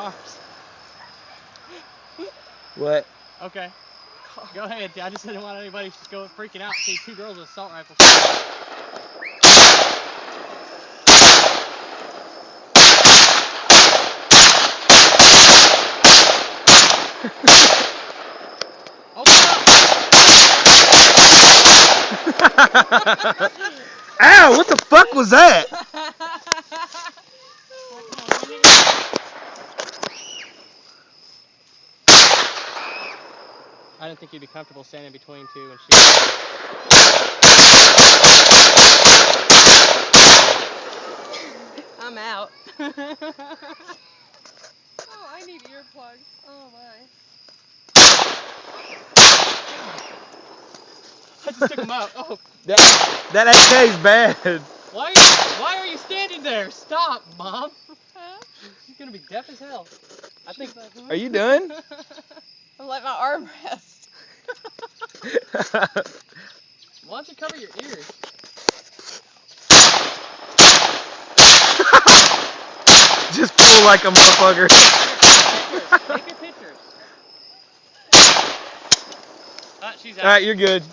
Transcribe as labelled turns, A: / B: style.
A: cars.
B: What?
A: Okay. Go ahead. I just didn't want anybody to go freaking out. See two girls with assault rifles.
B: Ow! What the fuck was that?
A: I didn't think you'd be comfortable standing between two and shooting.
C: I'm out. Oh, I need earplugs. Oh my.
A: I just took them out. Oh.
B: That AK's bad.
A: Why are you standing there? Stop, Mom. She's gonna be deaf as hell. I think.
B: Are you done?
C: I'm like my arm rest.
A: Why don't you cover your ears?
B: Just pull like a motherfucker.
A: Take your pictures. She's out.
B: Alright, you're good.